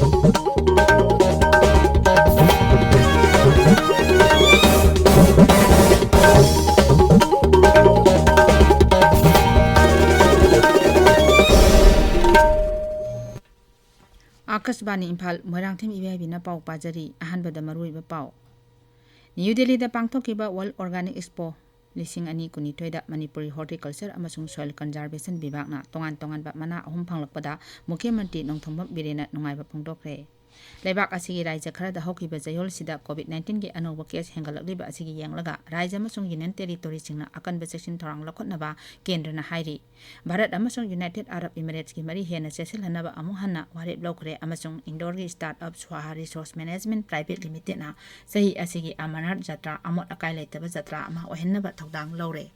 आकाशवाणी इम्फाल मोइरांगथेम इबेहाइबिना पाउ पाजरी अहानबदा मरुइबा पाउ न्यू दिल्ली दा पांगथोकिबा world organic expo 2022 Manipuri horticulture अमसुंग सॉइल कंजर्वेशन विभागना तोंगान तोंगानबा मना अहुम फंगलकपदा मुख्यमंत्री नोंथोंबम बिरेना नुंगाइबा फोंदोखरे लेबाक असिगी राज्य खरदा हौकिबा जयोल सिदा कोविड-19 के अनोबा केस हेंगलकलिबा असिगी येंगलगा राज्य अमसुंग यूनियन टेरिटोरी सिंगना अकनबा सेक्शन थोरांग लखोटनबा केंद्रना हाइरी भारत अमसुंग यूनाइटेड अरब इमिरेट्स की मरी हेना सेसिलहनबा अमु हन्ना वारेप लौखरे अमसुंग इंडोर की startup Swaha resource management private limited ना सही असिगी अमरनाथ जत्रा अमोट अकाई लेतबा जत्रा अमा ओहेनबा थौदांग लौरे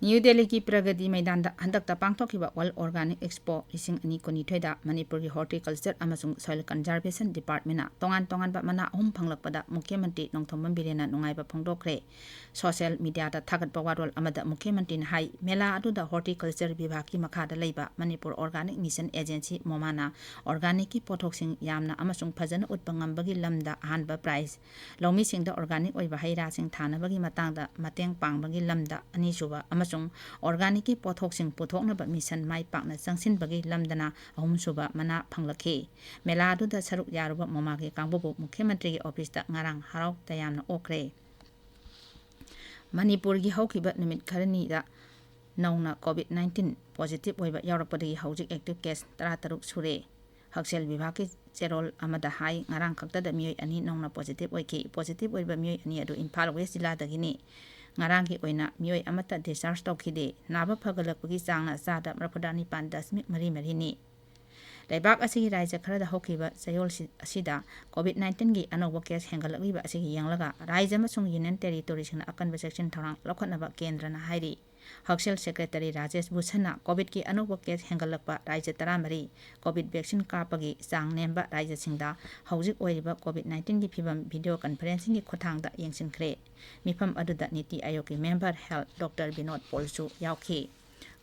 न्यू दिल्ली की प्रगति मैदान हंदकता पांगथोकिबा world organic expo 2022 Manipuri horticulture अमसुंग सॉइल कंजर्वेशन डिपार्टमेंट तोंगान तोंगानबा मना अहुम फंगलकपदा मुख्यमंत्री नोंथोंबम बिरेना नुंगाइबा फोंदोखरे सोशल मीडिया दा थागतपा वारोल अमदा मुख्यमंत्री हाई मेला अदुदा हॉर्टिकल्चर विभाग की मखादा लेबा मणिपुर ऑर्गेनिक मिशन एजेंसी मोमाना ऑर्गेनिक की पोथोक्सिंग यामना अमसुंग फजन उत्पा ngambagi lamda ahanba prize lomi singda organic oiba haira sing thanabagi matangda mateng pangbagi lamda ani suba amasung organic ki pothok sing puthoknaba mission mai pakna changsin bagi lamdana ahum suba mana phanglakhi mela du da saruk yaruba mama ge kangbu mukhyamantri ki office da ngarang harau tayamna okre manipur gi haukiba numit kharani da nauna covid-19 positive oiba yaurapadi haujik active case 13 sure हक्सेल विभाग के चेरोल अमदा high ngarang खक्तदा मियोय अनि नौना positive ओइके positive ओइबा मियोय अनि अदु Imphal waste जिला दगिनी ngarang की ओइना मियोय अमता discharge तौखिदे नाबा फगलकपगी चांगना चादा मरफुदानी 5.3 नि लेबाक असिगी राज्य खरदा हौकिबा चयोल असिदा कोविड-19 की अनोबा केस हेंगलकलिबा असिगी यंगलगा राज्य अमसुंग यूनियन टेरिटोरी सिंगना अकनबा सेक्शन थोरांग लखनबा केंद्रना हाइरी हक्सेल सेक्रेटरी राजेश भूषण कोविड की अनोबा केस हेंगलकपा राज्य 13 कोविड वैक्सीन कापगी चांग नेमबा राज्य सिंगदा हौजिक ओइरिबा कोविड-19 की फिबम वीडियो कॉन्फ्रेंसिंग की खुथांगदा यंगसिनख्रे मिफम अदुदा नीति आयोग की मेंबर हेल्थ डॉक्टर विनोद पोलसु यावखी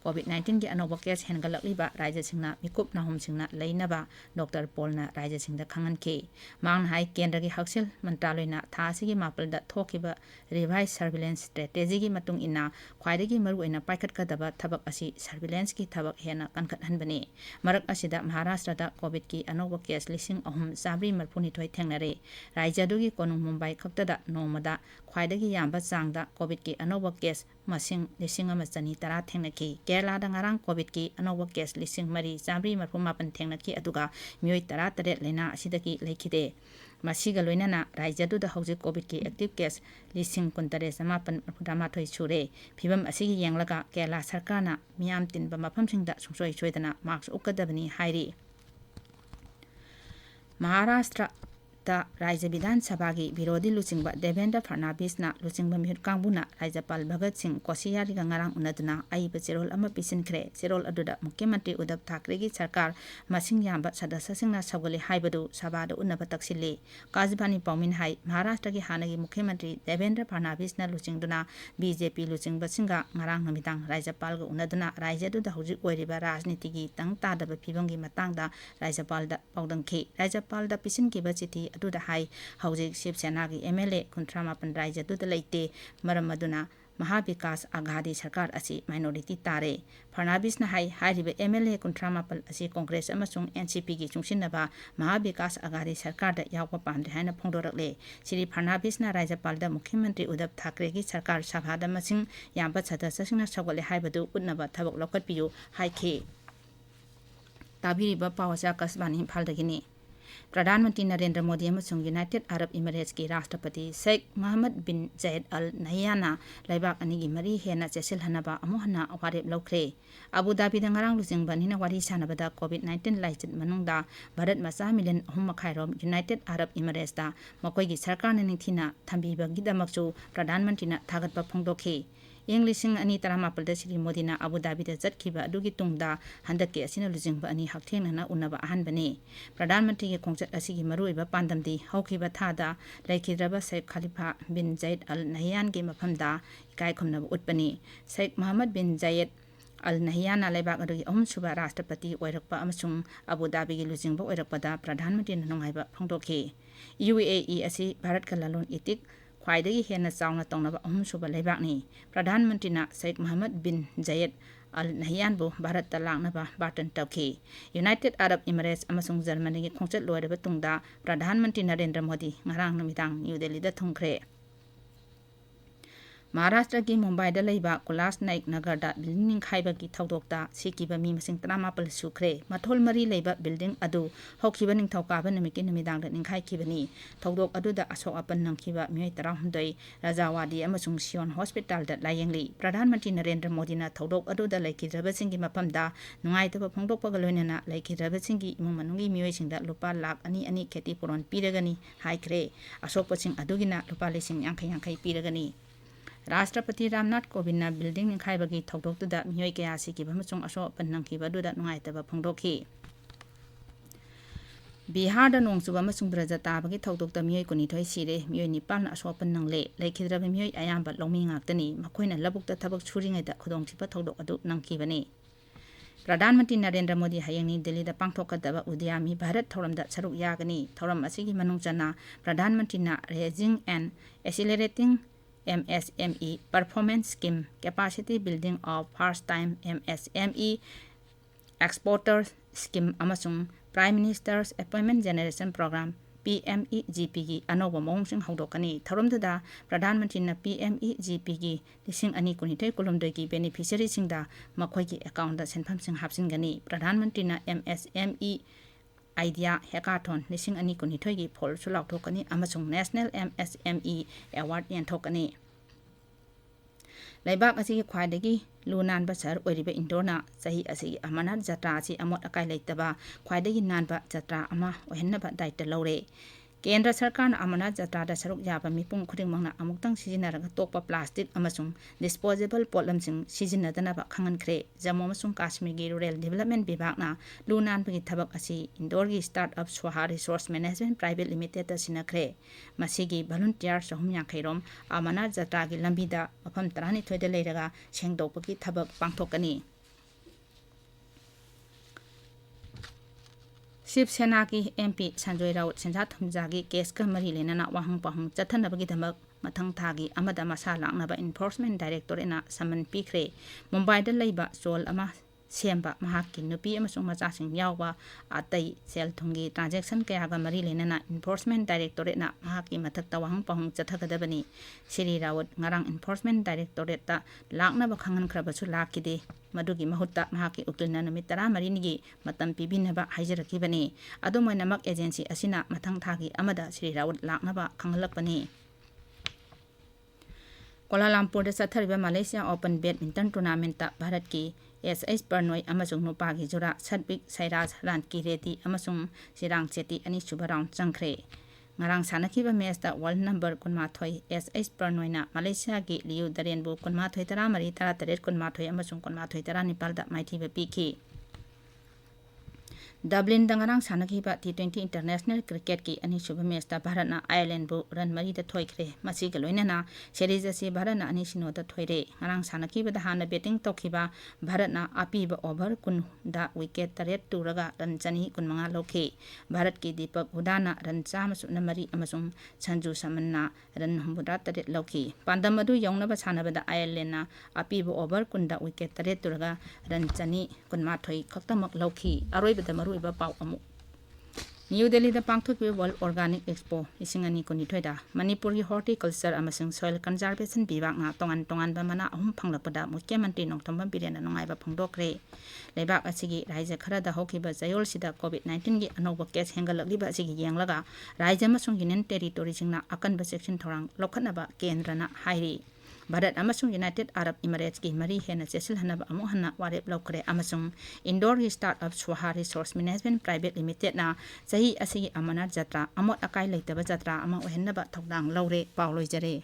कोविड-19 की अनोबा केस हेंगलकलिबा राज्य सिंगना मिकुप नाहुम सिंगना लेनबा डॉक्टर पोलना राज्य सिंगदा खंगनखे मांग हाई केंद्र की हक्सेल मंत्रालयना थासिगी मापलदा थोकिबा रिवाइज सर्विलेंस स्ट्रेटेजी की मतुंग इना ख्वाइदगी मरुओइना पाइखटकदबा थबक असि सर्विलेंस की थबक हेना कनखतहनबने मरक असिदा महाराष्ट्रदा कोविड की अनोबा केस 3,342 थेंगनरे राज्यदुगी कोनुंग मुंबई खक्तदा नोमदा ख्वाइदगी याम्बा चांगदा कोविड की अनोबा केस मसिंग 1,110 थेंगनखी केरला ngarang covid की अनोबा केस 3,438 थेंगनखी अदुगा मियोय 18 लेना असिदगी लेखिदे मसिगा लोइनाना राज्यदुदा हौजिक कोविड की एक्टिव केस 19,948 सुरे फिबम असिगी येंगलगा केरला सरकारना मियाम तिनबा मफमसिंगदा सुंसोय सोयदना मार्क्स उकदबनी हाइरी महाराष्ट्र राज्य विधानसभा की विरोधी लुचिंग देवेंद्र फडणवीस लुचिंग मिहुत कांगबुना राज्यपाल भगत सिंह कोसियारी ngarang उनदुना अइब चेरोल अमा पिसिनख्रे चेरोल अदुदा मुख्यमंत्री उद्धव ठाकरे की सरकार मसिंग याम्बा सदस्यसिंगना सगले हाइबदु सभादा उन्नब तक्सिले काजबानी पौमिन हाई महाराष्ट्र की हानगी मुख्यमंत्री देवेंद्र फडणवीस लुचिंगदुना बीजेपी लुचिंग बसिंगा ngarang नमितांग राज्यपाल ग उनदुना राज्यदुदा हौजिक ओइरिबा राजनीति की तंग तादब फिबंगी मतांगदा राज्यपाल दा पौदंखे राज्यपाल दा पिसिनकिबा चिठी अदुदा हाई हौजिक शिवसेना की एमएलए 53 राज्य दुदा लेते मरम अदुना महाविकास आघाड़ी सरकार असी माइनॉरिटी तारे फडणवीस हाई हाइरिबे एमएलए 53 असी कांग्रेस अमसुंग एनसीपी की चुंगसिनबा महाविकास आघाड़ी सरकार दा यावपा पामदे हाइना फोंदोरकले श्री फडणवीस राज्यपाल दा मुख्यमंत्री उद्धव ठाकरे की सरकार सभादा मसिंग याम्बा सदस्यसिंगना सगले हाइबदु उन्नबा थबक लौकटपियु हाइखे ताबिरिबा पावसा कसबानी इम्फालदगिनी प्रधानमंत्री नरेंद्र मोदी अमसुंग यूनाइटेड अरब इमिरेट्स की राष्ट्रपति शेख मोहम्मद बिन जायद अल नहयाना लेबाक अनिगी मरी हेना चेसिलहनबा अमुहना वारेप लौखरे अबु धाबी ngarang लुचिंगबनिना वारी सानबदा कोविड-19 लाइचत मनुंगदा भारत मचा मिलियन 3.5 यूनाइटेड अरब इमिरेट्स दा मकोइगी सरकार निथिना थंबीबगिदमकसु प्रधानमंत्री थागतपा फोंदोखे ꯏꯪ 2017ꯗ ꯁ꯭ꯔꯤ ꯃꯣꯗꯤꯅ ꯑꯕꯨ ꯙꯥꯕꯤꯗ ꯆꯠꯈꯤꯕ ꯑꯗꯨꯒꯤ ꯇꯨꯡꯗ ꯍꯟꯗꯛꯀꯤ ꯑꯁꯤꯅ ꯂꯨꯆꯤꯡꯕ ꯑꯅꯤ ꯍꯛꯊꯦꯡꯅꯅ ꯎꯅꯕ ꯑꯍꯥꯟꯕꯅꯤ ꯄ꯭ꯔꯙꯥꯟ ꯃꯟꯇ꯭ꯔꯤꯒꯤ ꯈꯣꯡꯆꯠ ꯑꯁꯤꯒꯤ ꯃꯔꯨꯑꯣꯏꯕ ꯄꯥꯟꯗꯝꯗꯤ ꯍꯧꯈꯤꯕ ꯊꯥꯗ ꯂꯩꯈꯤꯗ꯭ꯔꯕ ꯁꯦꯈ ꯈꯥꯂꯤꯐꯥ ꯕꯤꯟ ꯖꯌꯦꯗ ꯑꯜ ꯅꯍꯌꯥꯟꯒꯤ ꯃꯐꯝꯗ ꯏꯀꯥꯏ ꯈꯨꯝꯅꯕ ꯎꯠꯄꯅꯤ ꯁꯦꯈ ꯃꯍꯃꯗ ꯕꯤꯟ ꯖꯌꯦꯗ ꯑꯜ ꯅꯍꯌꯥꯟꯅ ꯂꯩꯕꯥꯛ ꯑꯗꯨꯒꯤ ꯑꯍꯨꯝꯁꯨꯕ ꯔꯥꯁꯇ꯭ꯔꯄꯇꯤ ꯑꯣꯏꯔꯛꯄ ꯑꯃꯁꯨꯡ ꯑꯕꯨ ꯙꯥꯕꯤꯒꯤ ꯂꯨꯆꯤꯡꯕ ꯑꯣꯏꯔꯛꯄꯗ ꯄ꯭ꯔꯙꯥꯟ ꯃꯟꯇ꯭ꯔꯤꯅ ꯅꯨꯡꯉꯥꯏꯕ ꯐꯣꯡꯗꯣꯛꯈꯤ UAE ꯑꯁꯤ ꯚꯥꯔꯠꯀ ꯂꯂꯣꯟ ꯏꯇꯤꯛ ꯈ꯭ꯋꯥꯏꯗꯒꯤ ꯍꯦꯟꯅ ꯆꯥꯎꯅ ꯇꯧꯅꯕ ꯑꯍꯨꯝꯁꯨꯕ ꯂꯩꯕꯥꯛꯅꯤ ꯄ꯭ꯔꯙꯥꯟ ꯃꯟꯇ꯭ꯔꯤꯅ ꯁꯦꯈ ꯃꯍꯃꯗ ꯕꯤꯟ ꯖꯌꯦꯗ ꯑꯜ ꯅꯍꯌꯥꯟꯕꯨ ꯚꯥꯔꯠꯇ ꯂꯥꯛꯅꯕ ꯕꯥꯔꯇꯟ ꯇꯧꯈꯤ ꯌꯨꯅꯥꯏꯇꯦꯗ ꯑꯔꯕ ꯏꯃꯤꯔꯦꯠꯁ ꯑꯃꯁꯨꯡ ꯖꯔꯃꯅꯤꯒꯤ ꯈꯣꯡꯆꯠ ꯂꯣꯏꯔꯕ ꯇꯨꯡꯗ ꯄ꯭ꯔꯙꯥꯟ ꯃꯟꯇ꯭ꯔꯤ ꯅꯔꯦꯟꯗ꯭ꯔ ꯃꯣꯗꯤ ꯉꯔꯥꯡ ꯅꯨꯃꯤꯗꯥꯡ ꯅ꯭ꯌꯨ ꯗꯦꯜꯂꯤꯗ ꯊꯨꯡꯈ꯭ꯔꯦ ꯃꯍꯥꯔꯥꯁꯇ꯭ꯔꯒꯤ ꯃꯨꯝꯕꯥꯏꯗ ꯂꯩꯕ ꯀꯨꯂꯥꯁ ꯅꯥꯏꯛ ꯅꯒꯔꯗ ꯕꯤꯜꯗꯤꯡ ꯅꯤꯡꯈꯥꯏꯕꯒꯤ ꯊꯧꯗꯣꯛꯇ ꯁꯤꯈꯤꯕ ꯃꯤ ꯃꯁꯤꯡ 17 ꯁꯨꯈ꯭ꯔꯦ ꯃꯊꯣꯜ 4 ꯂꯩꯕ ꯕꯤꯜꯗꯤꯡ ꯑꯗꯨ ꯍꯧꯈꯤꯕ ꯅꯤꯡꯊꯧꯀꯥꯕ ꯅꯨꯃꯤꯠꯀꯤ ꯅꯨꯃꯤꯗꯥꯡꯗ ꯅꯤꯡꯈꯥꯏꯈꯤꯕꯅꯤ ꯊꯧꯗꯣꯛ ꯑꯗꯨꯗ ꯑꯁꯣꯛ ꯑꯄꯟ ꯅꯪꯈꯤꯕ ꯃꯤꯑꯣꯏ 16 ꯔꯥꯖꯥꯋꯥꯗꯤ ꯑꯃꯁꯨꯡ ꯁꯤꯌꯣꯟ ꯍꯣꯁꯄꯤꯇꯥꯜꯗ ꯂꯥꯌꯦꯡꯂꯤ ꯄ꯭ꯔꯙꯥꯟ ꯃꯟꯇ꯭ꯔꯤ ꯅꯔꯦꯟꯗ꯭ꯔ ꯃꯣꯗꯤꯅ ꯊꯧꯗꯣꯛ ꯑꯗꯨꯗ ꯂꯩꯈꯤꯗ꯭ꯔꯕꯁꯤꯡꯒꯤ ꯃꯐꯝꯗ ꯅꯨꯡꯉꯥꯏꯇꯕ ꯐꯣꯡꯗꯣꯛꯄꯒ ꯂꯣꯏꯅꯅ ꯂꯩꯈꯤꯗ꯭ꯔꯕꯁꯤꯡꯒꯤ ꯏꯃꯨꯡ ꯃꯅꯨꯡꯒꯤ ꯃꯤꯑꯣꯏꯁꯤꯡꯗ ꯂꯨꯄꯥ ꯂꯥꯈ 2 ꯈꯦꯇꯤꯄꯨꯔꯣꯟ ꯄꯤꯔꯒꯅꯤ ꯍꯥꯏꯈ꯭ꯔꯦ ꯑꯁꯣꯛꯄꯁꯤꯡ ꯑꯗꯨꯒꯤꯅ ꯂꯨꯄꯥ ꯂꯤꯁꯤꯡ 50 ꯄꯤꯔꯒꯅꯤ ꯔꯥꯁꯇ꯭ꯔꯄꯇꯤ ꯔꯥꯝꯅꯥꯊ ꯀꯣꯕꯤꯟꯗꯅ ꯕꯤꯜꯗꯤꯡ ꯅꯤꯡꯈꯥꯏꯕꯒꯤ ꯊꯧꯗꯣꯛꯇꯨꯗ ꯃꯤꯑꯣꯏ ꯀꯌꯥ ꯁꯤꯈꯤꯕ ꯑꯃꯁꯨꯡ ꯑꯁꯣꯛ ꯑꯄꯟ ꯅꯪꯈꯤꯕ ꯑꯗꯨꯗ ꯅꯨꯡꯉꯥꯏꯇꯕ ꯐꯣꯡꯗꯣꯛꯈꯤ ꯕꯤꯍꯥꯔꯗ ꯅꯣꯡ ꯆꯨꯕ ꯑꯃꯁꯨꯡ ꯕ꯭ꯔꯖ ꯇꯥꯕꯒꯤ ꯊꯧꯗꯣꯛꯇ ꯃꯤꯑꯣꯏ 12 ꯁꯤꯔꯦ ꯃꯤꯑꯣꯏ 9ꯅ ꯑꯁꯣꯛ ꯑꯄꯟ ꯅꯪꯂꯦ ꯂꯩꯈꯤꯗ꯭ꯔꯕ ꯃꯤꯑꯣꯏ ꯑꯌꯥꯝꯕ ꯂꯧꯃꯤ ꯉꯥꯛꯇꯅꯤ ꯃꯈꯣꯏꯅ ꯂꯧꯕꯨꯛꯇ ꯊꯕꯛ ꯁꯨꯔꯤꯉꯩꯗ ꯈꯨꯗꯣꯡꯊꯤꯕ ꯊꯧꯗꯣꯛ ꯑꯗꯨ ꯅꯪꯈꯤꯕꯅꯤ ꯄ꯭ꯔꯙꯥꯟ ꯃꯟꯇ꯭ꯔꯤ ꯅꯔꯦꯟꯗ꯭ꯔ ꯃꯣꯗꯤ ꯍꯌꯦꯡ ꯅ꯭ꯌꯨ ꯗꯦꯜꯂꯤꯗ ꯄꯥꯡꯊꯣꯛꯀꯗꯕ ꯎꯗ꯭ꯌꯥꯃꯤ ꯚꯥꯔꯠ ꯊꯧꯔꯝꯗ ꯁꯔꯨꯛ ꯌꯥꯒꯅꯤ ꯊꯧꯔꯝ ꯑꯁꯤꯒꯤ ꯃꯅꯨꯡ ꯆꯟꯅ ꯄ꯭ꯔꯙꯥꯟ ꯃꯟꯇ꯭ꯔꯤꯅ rising N ꯑꯦꯁꯤꯂꯦꯔꯦꯇꯤꯡ MSME Performance Scheme Capacity Building of First Time MSME Exporter Scheme ꯑꯃꯁꯨꯡ Prime Minister's Employment Generation Program PMEGPꯒꯤ ꯑꯅꯧꯕ ꯃꯑꯣꯡꯁꯤꯡ ꯍꯧꯗꯣꯛꯀꯅꯤ ꯊꯧꯔꯝꯗꯨꯗ ꯄ꯭ꯔꯙꯥꯟ ꯃꯟꯇ꯭ꯔꯤꯅ PMEGPꯒꯤ 2019-20ꯒꯤ ꯕꯦꯅꯤꯐꯤꯁꯔꯤꯁꯤꯡꯗ ꯃꯈꯣꯏꯒꯤ ꯑꯦꯀꯥꯎꯟꯗ ꯁꯦꯟꯐꯝꯁꯤꯡ ꯍꯥꯞꯆꯤꯟꯒꯅꯤ ꯄ꯭ꯔꯙꯥꯟ ꯃꯟꯇ꯭ꯔꯤꯅ MSME आइडिया हैकाथॉन 2019ꯒꯤ ꯐꯣꯜꯁꯨ ꯂꯥꯎꯊꯣꯛꯀꯅꯤ ꯑꯃꯁꯨꯡ ꯅꯦꯁꯅꯦꯜ MSME ꯑꯦꯋꯥꯔꯗ ꯌꯦꯟꯊꯣꯛꯀꯅꯤ ꯂꯩꯕꯥꯛ ꯑꯁꯤꯒꯤ ꯈ꯭ꯋꯥꯏꯗꯒꯤ ꯂꯨ ꯅꯥꯟꯕ ꯁꯍꯔ ꯑꯣꯏꯔꯤꯕ ꯏꯟꯗꯣꯔꯅ ꯆꯍꯤ ꯑꯁꯤꯒꯤ ꯑꯃꯔꯅꯥꯊ ꯖꯇ꯭ꯔꯥ ꯑꯁꯤ ꯑꯃꯣꯠ ꯑꯀꯥꯏ ꯂꯩꯇꯕ ꯈ꯭ꯋꯥꯏꯗꯒꯤ ꯅꯥꯟꯕ ꯖꯇ꯭ꯔꯥ ꯑꯃ ꯑꯣꯏꯍꯟꯅꯕ ꯗꯥꯏꯇ ꯂꯧꯔꯦ केंद्र सरकार अमरनाथ जत्रा सरुक याब मिपुम खुदिंगमंगना अमुक्तंग सिजिनरगा तोकपा प्लास्टिक अमसुंग डिस्पोजेबल पोटलमसिंग सिजिनदनबा खंगनख्रे जम्मू अमसुंग काश्मीर रूरल डेवलपमेंट विभागना लुनानबगी थबक असि इंदौरगी startup Swaha resource management private limited सिनख्रे मसिगी वॉलंटियर 350 रोम अमरनाथ जत्रागी लंबीदा मफम 12 लेरगा सेंगदोपगी थबक पांगथोकनी शिवसेना की MP संजय राउत सेंजा थुमजागी केस का मरी लेना वाहंग पाहंग चथनबगी धमक मथंग थागी अमदा मसा लांगनबा इन्फोर्समेंट डायरेक्टोरेटना समन पीख्रे मुंबईदा लैबा चोल अमा सेंबा महाकी नुपी अमसुंग मचासिंग यावबा अतई सेल थुंगी ट्रांजैक्शन कयागा मरी लेना इन्फोर्समेंट डायरेक्टोरेटना महाकी मथक्ता वाहंग पाहंग चथगदबनी श्री राउत ngarang इन्फोर्समेंट डायरेक्टोरेटता लांगनबा खंगनख्रबसु लाकिदे मदुगी महुत्ता महाकी उकिलना नुमित 13 मतम पीबिनबा हाइजरकिबनी अदुमोइनमक एजेंसी असिना मथंग थागी अमदा श्री राउत लांगनबा खंगलकपनी कोलालमपुर चथरिबा Malaysia open badminton tournament Bharat की एस परनोई अमसुंग नुपागी जुरा सदबिक सैराज रानकी रेड्डी अमसुंग सिरांग चेटी अनिसुबा राउंड चंख्रे ngarang sanakhiba match da world number 13 S परनोइना Malaysia की लियू दरेनबु 13 13 38 13 अमसुंग 13 19 दा माइथीबा पीखी डबलिन दंगरांग सानखिबा T20 इंटरनेशनल क्रिकेट की अनिसुबा मैच दा भारतना आयरलैंड बु रन 3 दा थोइख्रे मसिगा लोइनाना सीरीज असि भारतना अनिसिनो दा थोइरे ngarang सानखिबा दा हाना बैटिंग तौखिबा भारतना अपीबा ओवर 10 दा विकेट 8 तुरगा रन 215 लौखे भारत की दीपक हुडाना रन 103 अमसुंग संजू समन्ना रन 8 लौखी पांदम अदु यौनबा सानबदा आयरलैंडना अपीबा ओवर 10 दा विकेट 8 तुरगा रन 215 खक्तमक लौखी अरोइबदा न्यू दिल्ली पांथोक्पी वर्ल्ड ऑर्गेनिक एक्सपो 2019 मणिपुर की हॉर्टिकल्चर अमसुंग सॉइल कंजर्वेशन विभागना तोंगान तोंगानबा मना अहुम फंगलपदा मुख्यमंत्री नोंथोंबम बिरेना नुंगाइबा फंगदोक्रे लेबाक असिगी राज्य खरदा होखिबा जयोलसिदा कोविड-19 की अनौबा केस हेंगलकलिबा असिगी येंगलगा राज्य अमसुंग यूनियन टेरिटोरी सिंगना अकनबा सेक्शन थोरांग लौखनबा केंद्रना हाइरी भारत अमसुंग यूनाइटेड अरब इमिरेट्स की मरी हेना चेसिलहनबा अमु हन्ना वारेप लौखरे अमसुंग इंडोर की startup Swaha resource management private limited ना सही असिगी अमरनाथ जत्रा अमोट अकाई लेतबा जत्रा अमा ओहेनबा थौदांग लौरे पाव लोइजरे